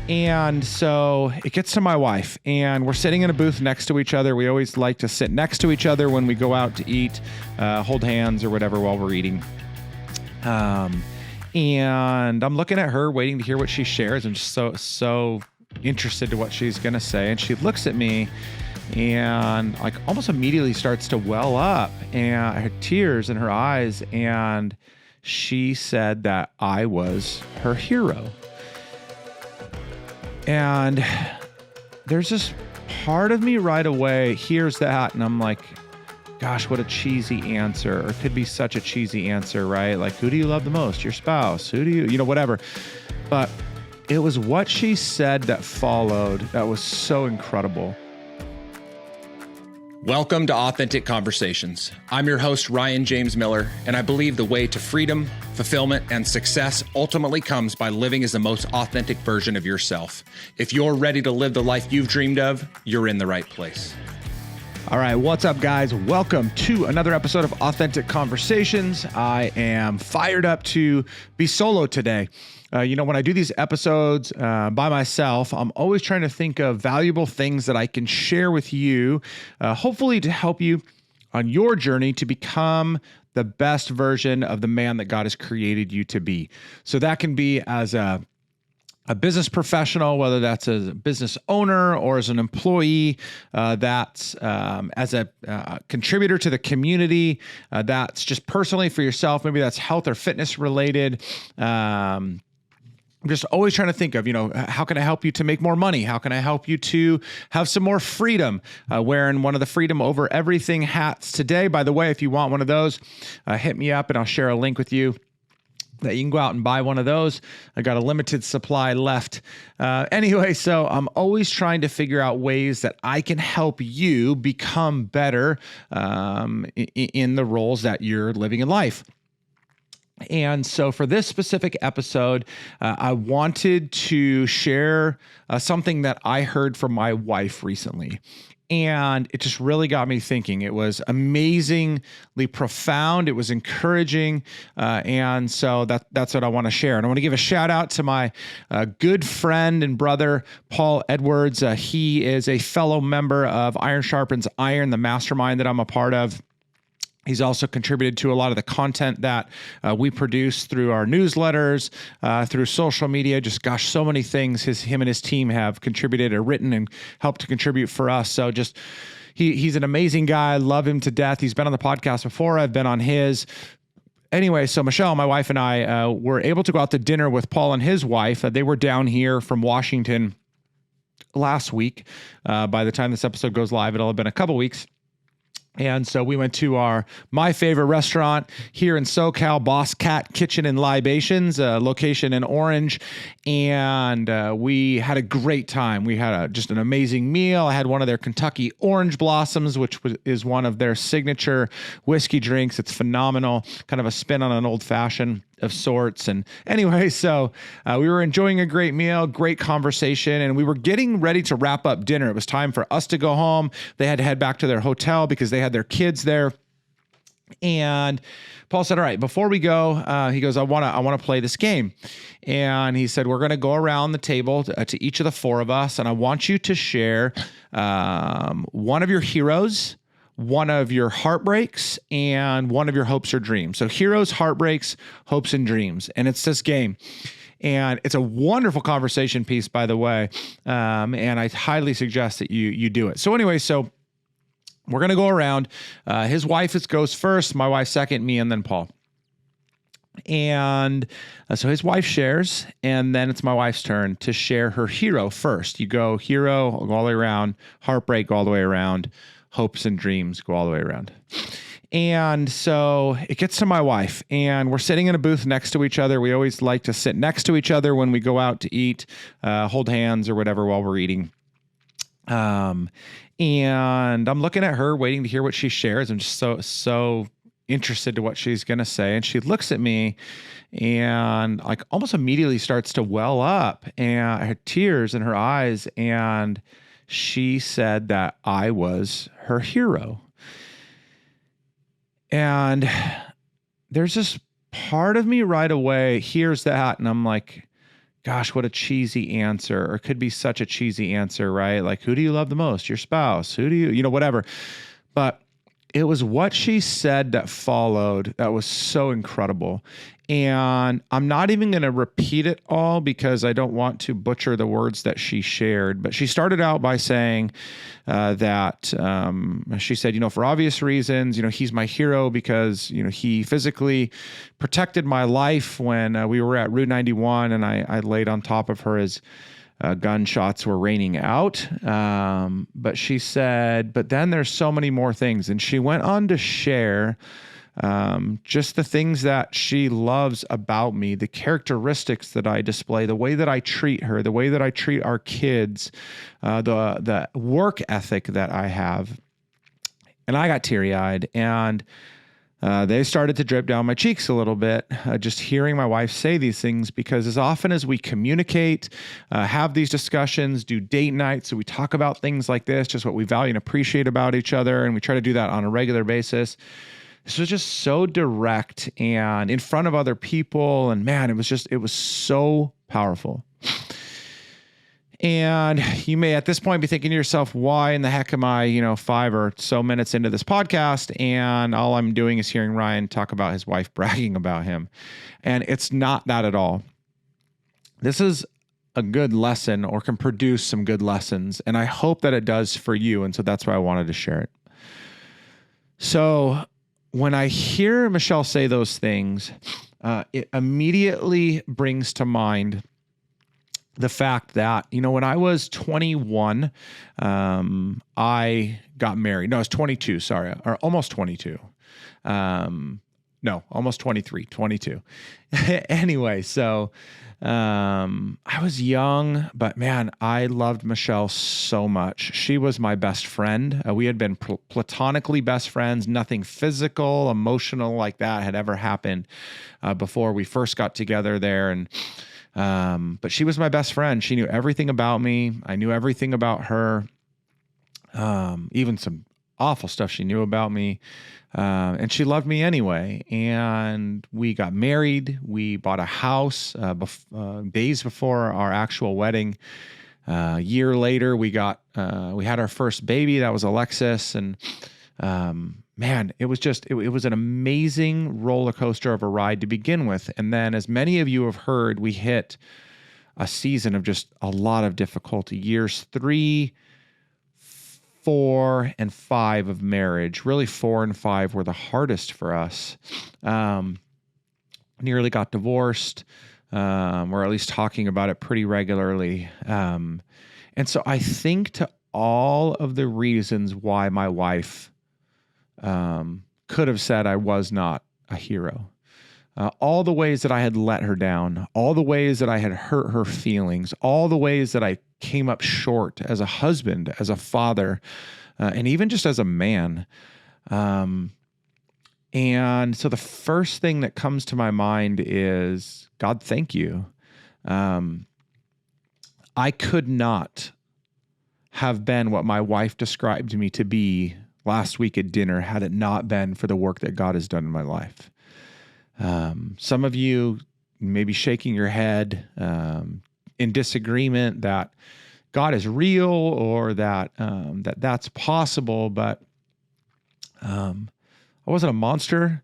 And so it gets to my wife, and we're sitting in a booth next to each other. We always like to sit next to each other when we go out to eat, hold hands or whatever while we're eating. And I'm looking at her, waiting to hear what she shares. I'm just so interested to what she's going to say. And she looks at me and like almost immediately starts to well up, and her tears in her eyes. And she said that I was her hero. And there's this part of me right away hears that, and I'm like, gosh, what a cheesy answer, or could be such a cheesy answer, right? Like, who do you love the most? Your spouse? Who do you whatever. But it was what she said that followed that was so incredible. Welcome to Authentic Conversations. I'm your host, Ryan James Miller, and I believe the way to freedom, fulfillment, and success ultimately comes by living as the most authentic version of yourself. If you're ready to live the life you've dreamed of, you're in the right place. All right, what's up, guys? Welcome to another episode of Authentic Conversations. I am fired up to be solo today. When I do these episodes by myself, I'm always trying to think of valuable things that I can share with you, hopefully to help you on your journey to become the best version of the man that God has created you to be. So that can be as a business professional, whether that's as a business owner or as an employee, that's as a contributor to the community, that's just personally for yourself. Maybe that's health or fitness related. I'm just always trying to think of, how can I help you to make more money? How can I help you to have some more freedom? Wearing one of the Freedom Over Everything hats today. By the way, if you want one of those, hit me up and I'll share a link with you that you can go out and buy one of those. I got a limited supply left. Anyway, so I'm always trying to figure out ways that I can help you become better in the roles that you're living in life. And so for this specific episode, I wanted to share something that I heard from my wife recently. And it just really got me thinking. It was amazingly profound. It was encouraging. And so that's what I want to share. And I want to give a shout out to my good friend and brother, Paul Edwards. He is a fellow member of Iron Sharpens Iron, the mastermind that I'm a part of. He's also contributed to a lot of the content that we produce through our newsletters, through social media. Just, gosh, so many things him and his team have contributed or written and helped to contribute for us. So just, he's an amazing guy. I love him to death. He's been on the podcast before. I've been on his. Anyway, so Michelle, my wife, and I were able to go out to dinner with Paul and his wife. They were down here from Washington last week. By the time this episode goes live, it'll have been a couple weeks. And so we went to my favorite restaurant here in SoCal, Boss Cat Kitchen and Libations, location in Orange. And we had a great time. We had just an amazing meal. I had one of their Kentucky Orange Blossoms, which is one of their signature whiskey drinks. It's phenomenal, kind of a spin on an old fashioned of sorts. And anyway, so we were enjoying a great meal, great conversation, and we were getting ready to wrap up dinner. It was time for us to go home. They had to head back to their hotel because they had their kids there. And Paul said, all right, before we go, he goes, I want to play this game. And he said, we're going to go around the table to each of the four of us. And I want you to share one of your heroes, one of your heartbreaks, and one of your hopes or dreams. So heroes, heartbreaks, hopes, and dreams. And it's this game. And it's a wonderful conversation piece, by the way. And I highly suggest that you do it. So anyway, so we're going to go around. His wife goes first, my wife second, me, and then Paul. And so his wife shares, and then it's my wife's turn to share her hero first. You go hero, go all the way around, heartbreak, go all the way around, hopes and dreams, go all the way around. And so it gets to my wife, and we're sitting in a booth next to each other. We always like to sit next to each other when we go out to eat, hold hands or whatever while we're eating. And I'm looking at her, waiting to hear what she shares. I'm just so interested to what she's going to say. And she looks at me and like almost immediately starts to well up, and her tears in her eyes. And she said that I was her hero. And there's this part of me right away hears that, and I'm like, gosh, what a cheesy answer, or could be such a cheesy answer, right? Like, who do you love the most? Your spouse? Who do you, whatever. But it was what she said that followed that was so incredible. And I'm not even going to repeat it all because I don't want to butcher the words that she shared. But she started out by saying that she said, for obvious reasons, he's my hero because, he physically protected my life when we were at Route 91 and I laid on top of her as gunshots were raining out. But she said, but then there's so many more things. And she went on to share just the things that she loves about me, the characteristics that I display, the way that I treat her, the way that I treat our kids, the work ethic that I have. And I got teary-eyed, and they started to drip down my cheeks a little bit, just hearing my wife say these things, because as often as we communicate, have these discussions, do date nights, so we talk about things like this, just what we value and appreciate about each other, and we try to do that on a regular basis. This was just so direct and in front of other people, and man, it was so powerful. And you may at this point be thinking to yourself, why in the heck am I, 5 or so minutes into this podcast and all I'm doing is hearing Ryan talk about his wife bragging about him? And it's not that at all. This is a good lesson, or can produce some good lessons. And I hope that it does for you. And so that's why I wanted to share it. So when I hear Michelle say those things, it immediately brings to mind the fact that, when I was 21, I got married. No, I was 22, sorry, or almost 22. No, almost 23, 22. Anyway, so I was young, but man, I loved Michelle so much. She was my best friend. We had been platonically best friends. Nothing physical, emotional like that had ever happened before we first got together there. And but she was my best friend. She knew everything about me. I knew everything about her. Even some awful stuff she knew about me. And she loved me anyway. And we got married. We bought a house days before our actual wedding. A year later, we had our first baby. That was Alexis. And man, it was an amazing roller coaster of a ride to begin with. And then, as many of you have heard, we hit a season of just a lot of difficulty. Years 3, 4, and 5 of marriage. Really, 4 and 5 were the hardest for us. Nearly got divorced, or at least talking about it pretty regularly. And so I think to all of the reasons why my wife could have said I was not a hero. All the ways that I had let her down, all the ways that I had hurt her feelings, all the ways that I came up short as a husband, as a father, and even just as a man. And so the first thing that comes to my mind is, God, thank you. I could not have been what my wife described me to be last week at dinner had it not been for the work that God has done in my life. Some of you may be shaking your head in disagreement that God is real, or that that's possible, but I wasn't a monster,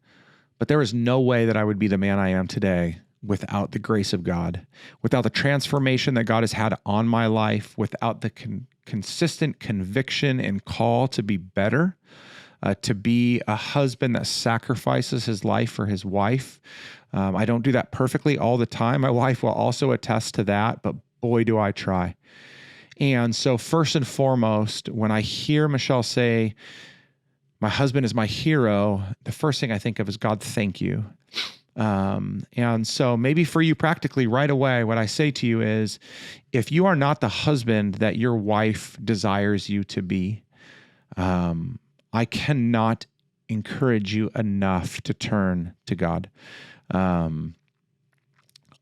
but there is no way that I would be the man I am today without the grace of God, without the transformation that God has had on my life, without the consistent conviction and call to be better, to be a husband that sacrifices his life for his wife. I don't do that perfectly all the time. My wife will also attest to that, but boy, do I try. And so first and foremost, when I hear Michelle say, my husband is my hero, the first thing I think of is, God, thank you. And so maybe for you practically right away, what I say to you is, if you are not the husband that your wife desires you to be, I cannot encourage you enough to turn to God.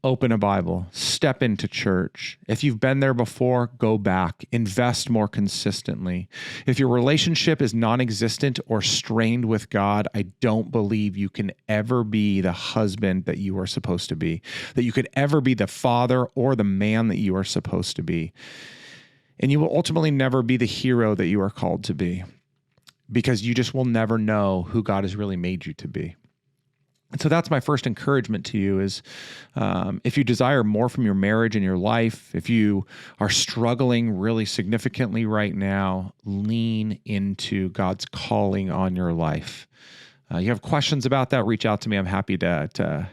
open a Bible, step into church. If you've been there before, go back, invest more consistently. If your relationship is non-existent or strained with God, I don't believe you can ever be the husband that you are supposed to be, that you could ever be the father or the man that you are supposed to be. And you will ultimately never be the hero that you are called to be, because you just will never know who God has really made you to be. And so that's my first encouragement to you is if you desire more from your marriage and your life, if you are struggling really significantly right now, lean into God's calling on your life. You have questions about that, reach out to me. I'm happy to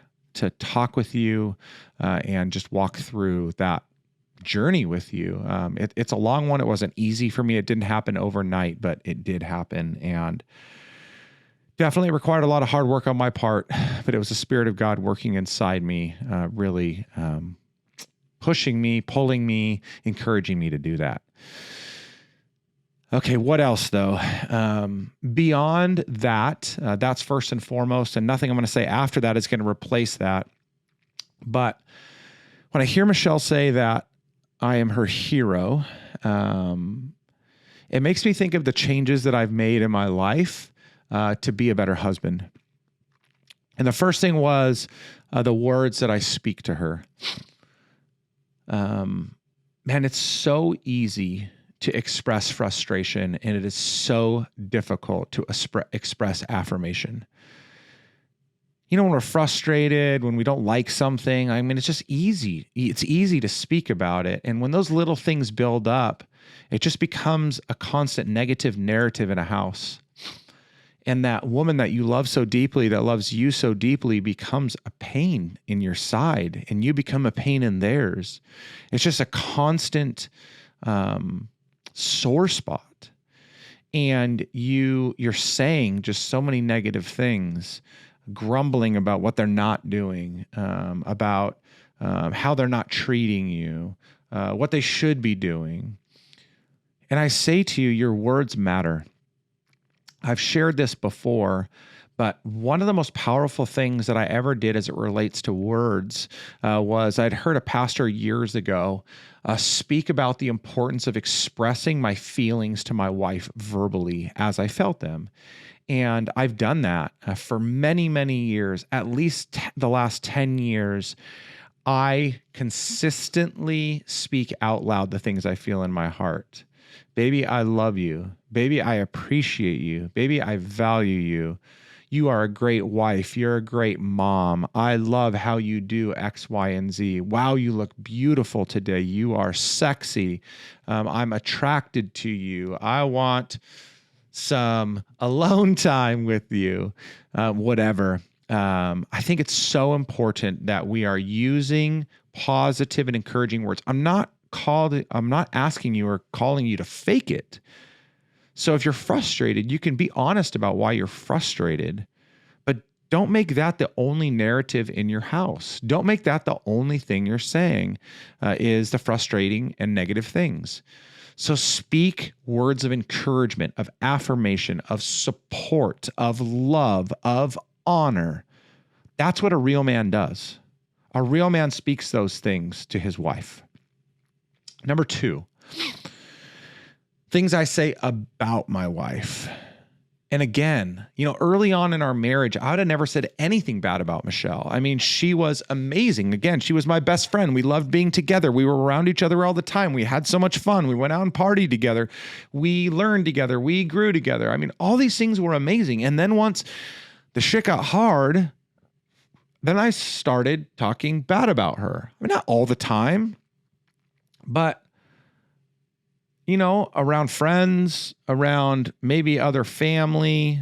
talk with you and just walk through that journey with you. It's a long one. It wasn't easy for me. It didn't happen overnight, but it did happen. And definitely required a lot of hard work on my part, but it was the Spirit of God working inside me, really pushing me, pulling me, encouraging me to do that. Okay, what else though? Beyond that, that's first and foremost, and nothing I'm going to say after that is going to replace that. But when I hear Michelle say that I am her hero, it makes me think of the changes that I've made in my life to be a better husband. And the first thing was the words that I speak to her. Man, it's so easy to express frustration, and it is so difficult to express affirmation. You know, when we're frustrated, when we don't like something, I mean, it's just easy. It's easy to speak about it. And when those little things build up, it just becomes a constant negative narrative in a house. And that woman that you love so deeply, that loves you so deeply, becomes a pain in your side, and you become a pain in theirs. It's just a constant sore spot. And you're saying just so many negative things, grumbling about what they're not doing, about how they're not treating you, what they should be doing. And I say to you, your words matter. I've shared this before, but one of the most powerful things that I ever did as it relates to words was I'd heard a pastor years ago speak about the importance of expressing my feelings to my wife verbally as I felt them. And I've done that for many, many years, at least the last 10 years. I consistently speak out loud the things I feel in my heart. Baby, I love you. Baby, I appreciate you. Baby, I value you. You are a great wife. You're a great mom. I love how you do X, Y, and Z. Wow, you look beautiful today. You are sexy. I'm attracted to you. I want some alone time with you, whatever. I think it's so important that we are using positive and encouraging words. I'm not asking you or calling you to fake it. So if you're frustrated, you can be honest about why you're frustrated, but don't make that the only narrative in your house. Don't make that the only thing you're saying is the frustrating and negative things. So speak words of encouragement, of affirmation, of support, of love, of honor. That's what a real man does. A real man speaks those things to his wife. Number 2, things I say about my wife. And again, early on in our marriage, I would have never said anything bad about Michelle. I mean, she was amazing. Again, she was my best friend. We loved being together. We were around each other all the time. We had so much fun. We went out and partied together. We learned together. We grew together. I mean, all these things were amazing. And then once the shit got hard, then I started talking bad about her. I mean, not all the time, but around friends, around maybe other family,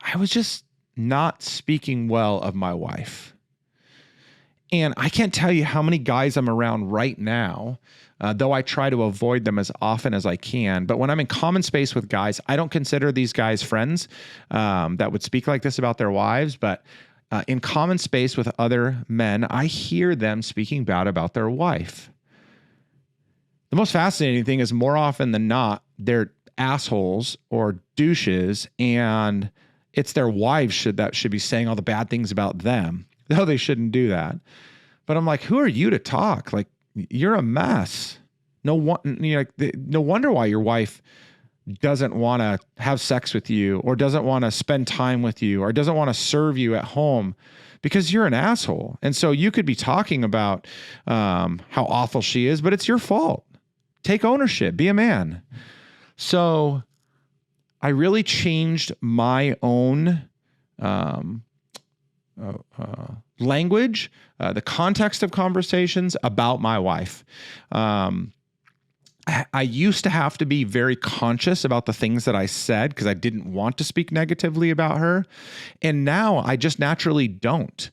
I was just not speaking well of my wife. And I can't tell you how many guys I'm around right now, though I try to avoid them as often as I can. But when I'm in common space with guys, I don't consider these guys friends that would speak like this about their wives. But in common space with other men, I hear them speaking bad about their wife. The most fascinating thing is more often than not, they're assholes or douches, and it's their wives that should be saying all the bad things about them, though they shouldn't do that. But I'm like, who are you to talk? Like, you're a mess. No wonder why your wife doesn't want to have sex with you, or doesn't want to spend time with you, or doesn't want to serve you at home, because you're an asshole. And so you could be talking about how awful she is, but it's your fault. Take ownership. Be a man. So I really changed my own language, the context of conversations about my wife. I used to have to be very conscious about the things that I said because I didn't want to speak negatively about her. And now I just naturally don't.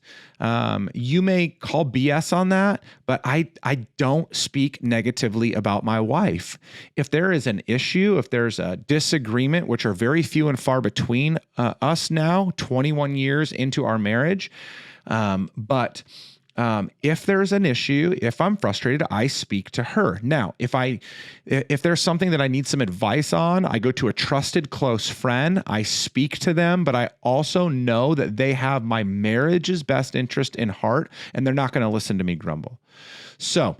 You may call BS on that, but I don't speak negatively about my wife. If there is an issue, if there's a disagreement, which are very few and far between us now, 21 years into our marriage, if there's an issue, if I'm frustrated, I speak to her. Now, if there's something that I need some advice on, I go to a trusted close friend, I speak to them, but I also know that they have my marriage's best interest in heart, and they're not going to listen to me grumble. So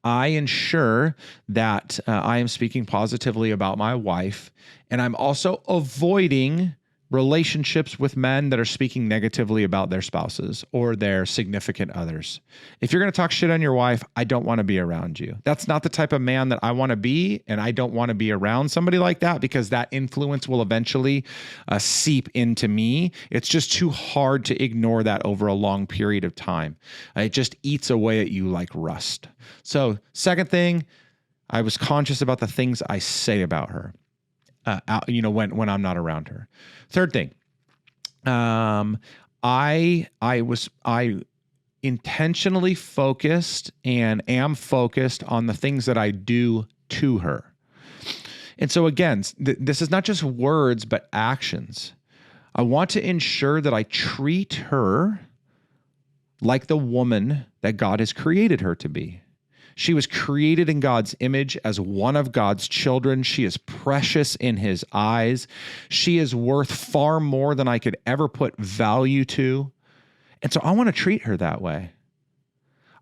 I ensure that I am speaking positively about my wife, and I'm also avoiding relationships with men that are speaking negatively about their spouses or their significant others. If you're going to talk shit on your wife, I don't want to be around you. That's not the type of man that I want to be, and I don't want to be around somebody like that, because that influence will eventually seep into me. It's just too hard to ignore that over a long period of time. It just eats away at you like rust. So, second thing, I was conscious about the things I say about her. When I'm not around her. Third thing, I intentionally focused and am focused on the things that I do to her. And so again, this is not just words, but actions. I want to ensure that I treat her like the woman that God has created her to be. She was created in God's image as one of God's children. She is precious in his eyes. She is worth far more than I could ever put value to. And so I want to treat her that way.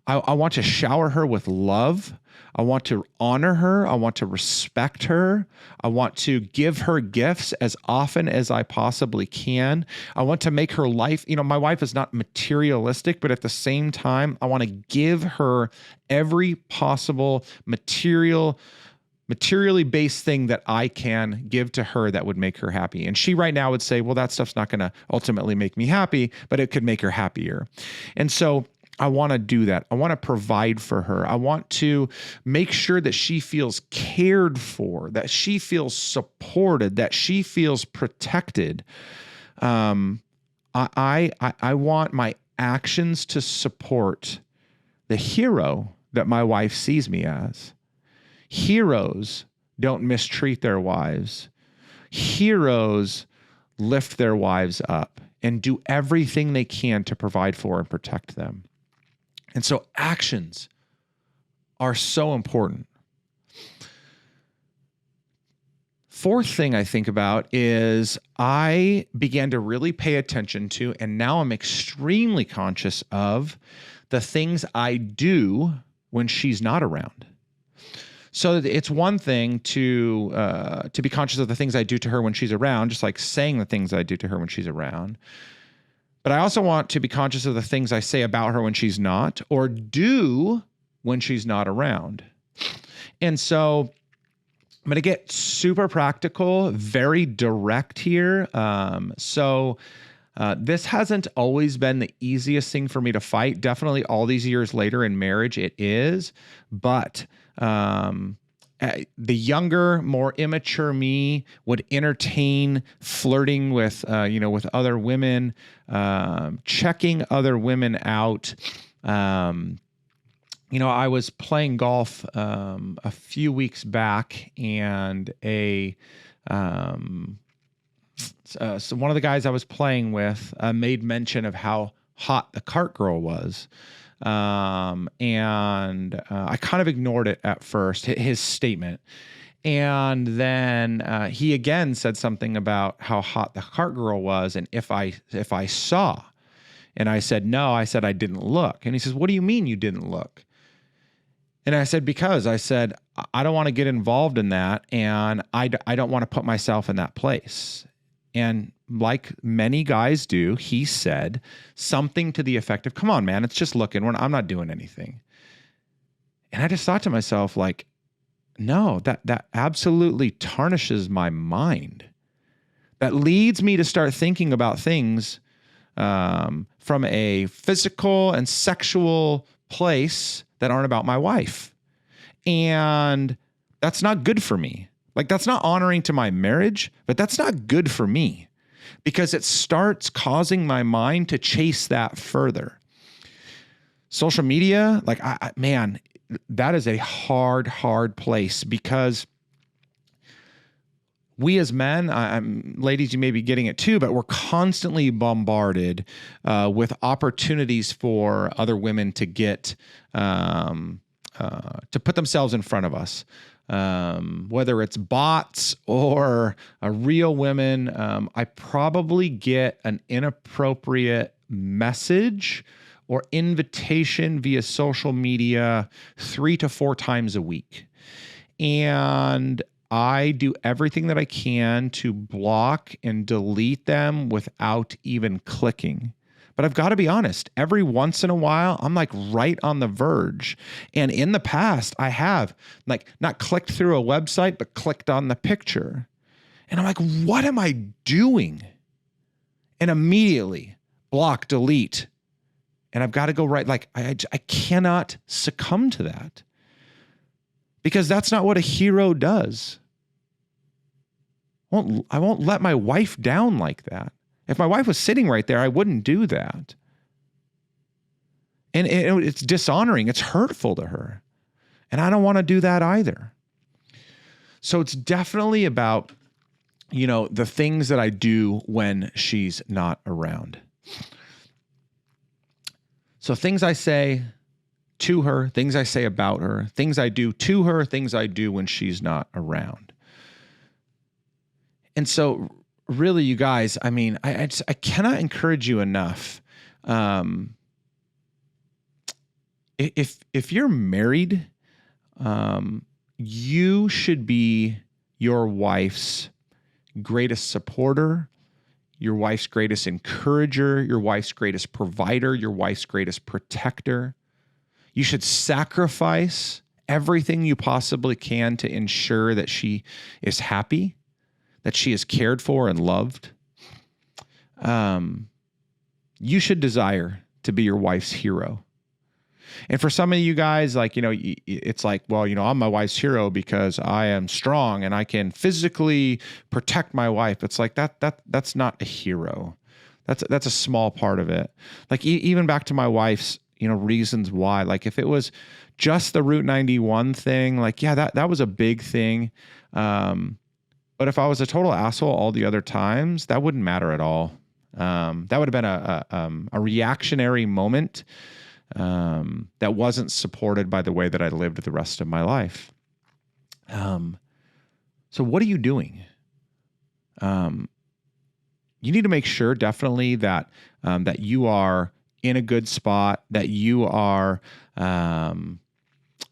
I want to shower her with love. I want to honor her. I want to respect her. I want to give her gifts as often as I possibly can. I want to make her life, my wife is not materialistic, but at the same time, I want to give her every possible materially based thing that I can give to her that would make her happy. And she right now would say, well, that stuff's not going to ultimately make me happy, but it could make her happier. And so I want to do that. I want to provide for her. I want to make sure that she feels cared for, that she feels supported, that she feels protected. I want my actions to support the hero that my wife sees me as. Heroes don't mistreat their wives. Heroes lift their wives up and do everything they can to provide for and protect them. And so actions are so important. Fourth thing I think about is I began to really pay attention to, and now I'm extremely conscious of, the things I do when she's not around. So it's one thing to be conscious of the things I do to her when she's around, just like saying the things I do to her when she's around. But I also want to be conscious of the things I say about her when she's not, or do when she's not around. And so I'm going to get super practical, very direct here. This hasn't always been the easiest thing for me to fight. Definitely all these years later in marriage, it is. But the younger, more immature me would entertain flirting with other women, checking other women out. I was playing golf a few weeks back, and so one of the guys I was playing with made mention of how hot the cart girl was. And I kind of ignored it at first, his statement. And then he again said something about how hot the cart girl was, and if I saw. And I said, no, I said, I didn't look. And he says, what do you mean you didn't look? And I said, because I said, I don't want to get involved in that. And I don't want to put myself in that place. And like many guys do, he said something to the effect of, come on, man, it's just looking. I'm not doing anything. And I just thought to myself, like, no, that absolutely tarnishes my mind. That leads me to start thinking about things from a physical and sexual place that aren't about my wife. And that's not good for me. Like, that's not honoring to my marriage, but that's not good for me because it starts causing my mind to chase that further. Social media, like, man, that is a hard place because we as men, ladies, you may be getting it too, but we're constantly bombarded with opportunities for other women to get, to put themselves in front of us. Whether it's bots or real women, I probably get an inappropriate message or invitation via social media 3 to 4 times a week. And I do everything that I can to block and delete them without even clicking. But I've got to be honest, every once in a while, I'm like right on the verge. And in the past, I have like not clicked through a website, but clicked on the picture. And I'm like, what am I doing? And immediately block, delete. And I've got to go right. Like, I cannot succumb to that because that's not what a hero does. I won't let my wife down like that. If my wife was sitting right there, I wouldn't do that. And it's dishonoring. It's hurtful to her. And I don't want to do that either. So it's definitely about, the things that I do when she's not around. So things I say to her, things I say about her, things I do to her, things I do when she's not around. And so really, you guys, I mean, I cannot encourage you enough. If you're married, you should be your wife's greatest supporter, your wife's greatest encourager, your wife's greatest provider, your wife's greatest protector. You should sacrifice everything you possibly can to ensure that she is happy, that she is cared for and loved. You should desire to be your wife's hero. And for some of you guys, like, it's like, well, I'm my wife's hero because I am strong and I can physically protect my wife. It's like that's not a hero. That's a small part of it. Like even back to my wife's, reasons why, like if it was just the Route 91 thing, like, yeah, that was a big thing. But if I was a total asshole all the other times, that wouldn't matter at all. That would have been a reactionary moment that wasn't supported by the way that I lived the rest of my life. So what are you doing? You need to make sure definitely that that you are in a good spot, that you are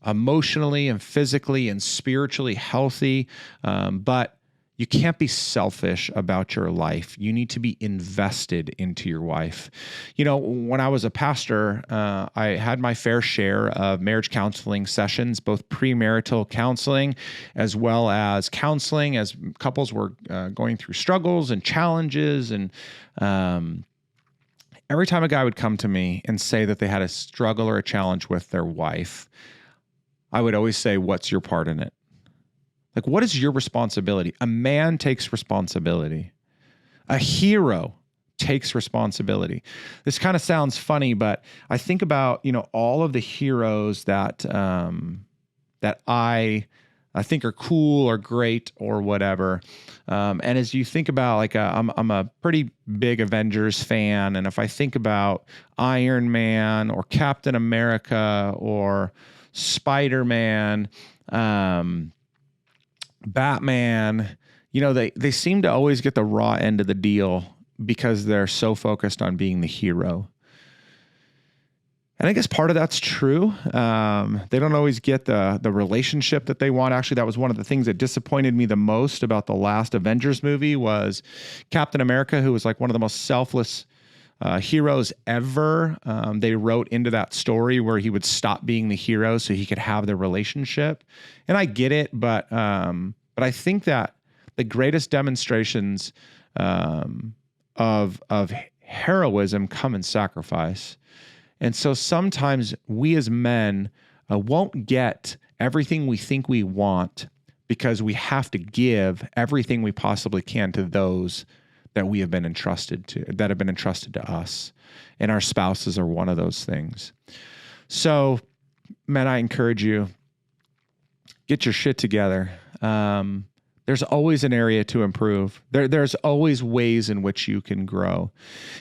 emotionally and physically and spiritually healthy, but you can't be selfish about your life. You need to be invested into your wife. When I was a pastor, I had my fair share of marriage counseling sessions, both premarital counseling as well as counseling as couples were going through struggles and challenges. And every time a guy would come to me and say that they had a struggle or a challenge with their wife, I would always say, what's your part in it? Like, what is your responsibility? A man takes responsibility. A hero takes responsibility. This kind of sounds funny, but I think about, all of the heroes that that I think are cool or great or whatever. And as you think about, like, I'm a pretty big Avengers fan. And if I think about Iron Man or Captain America or Spider-Man, Batman, they seem to always get the raw end of the deal because they're so focused on being the hero. And I guess part of that's true. They don't always get the relationship that they want. Actually, that was one of the things that disappointed me the most about the last Avengers movie was Captain America, who was like one of the most selfless heroes ever. They wrote into that story where he would stop being the hero so he could have the relationship. And I get it, but I think that the greatest demonstrations of heroism come in sacrifice. And so sometimes we as men won't get everything we think we want because we have to give everything we possibly can to those that we have been entrusted to, that have been entrusted to us. And our spouses are one of those things. So, men, I encourage you, get your shit together. There's always an area to improve. There's always ways in which you can grow.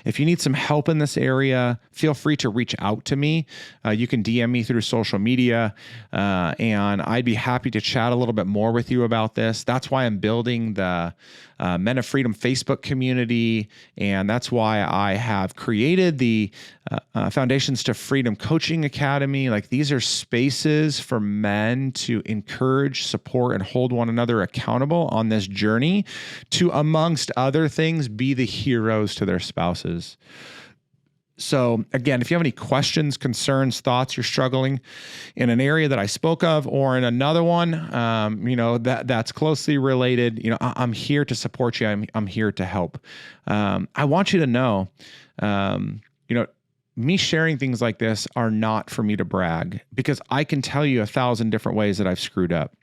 If you need some help in this area, feel free to reach out to me. You can DM me through social media, and I'd be happy to chat a little bit more with you about this. That's why I'm building the Men of Freedom Facebook community, and that's why I have created the Foundations to Freedom Coaching Academy. Like, these are spaces for men to encourage, support, and hold one another accountable on this journey to, amongst other things, be the heroes to their spouses. So again, if you have any questions, concerns, thoughts, you're struggling in an area that I spoke of or in another one, that's closely related, I'm here to support you. I'm here to help. I want you to know, me sharing things like this are not for me to brag, because I can tell you 1,000 different ways that I've screwed up.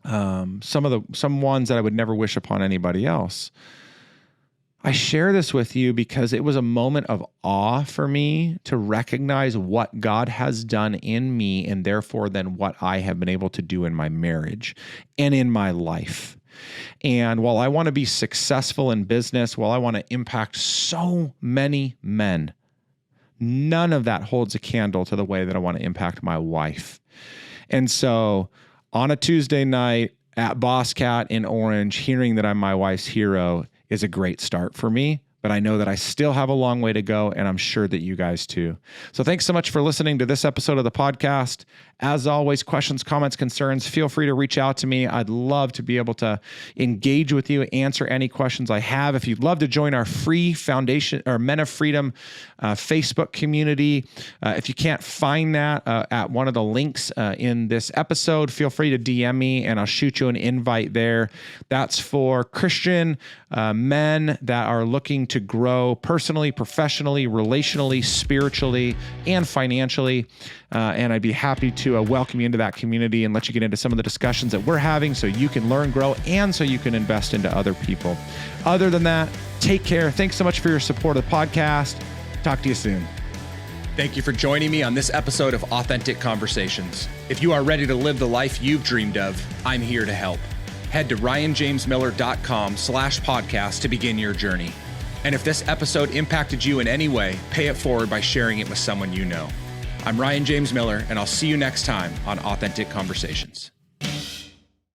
Some ones that I would never wish upon anybody else. I share this with you because it was a moment of awe for me to recognize what God has done in me, and therefore then what I have been able to do in my marriage and in my life. And while I want to be successful in business, while I want to impact so many men, none of that holds a candle to the way that I want to impact my wife. And so on a Tuesday night at Boss Cat in Orange, hearing that I'm my wife's hero is a great start for me, but I know that I still have a long way to go, and I'm sure that you guys too. So thanks so much for listening to this episode of the podcast. As always, questions, comments, concerns, feel free to reach out to me. I'd love to be able to engage with you, answer any questions I have. If you'd love to join our free Foundation or Men of Freedom Facebook community, if you can't find that at one of the links in this episode, feel free to DM me and I'll shoot you an invite there. That's for Christian men that are looking to grow personally, professionally, relationally, spiritually, and financially. And I'd be happy to welcome you into that community and let you get into some of the discussions that we're having so you can learn, grow, and so you can invest into other people. Other than that, take care. Thanks so much for your support of the podcast. Talk to you soon. Thank you for joining me on this episode of Authentic Conversations. If you are ready to live the life you've dreamed of, I'm here to help. Head to ryanjamesmiller.com/podcast to begin your journey. And if this episode impacted you in any way, pay it forward by sharing it with someone you know. I'm Ryan James Miller, and I'll see you next time on Authentic Conversations.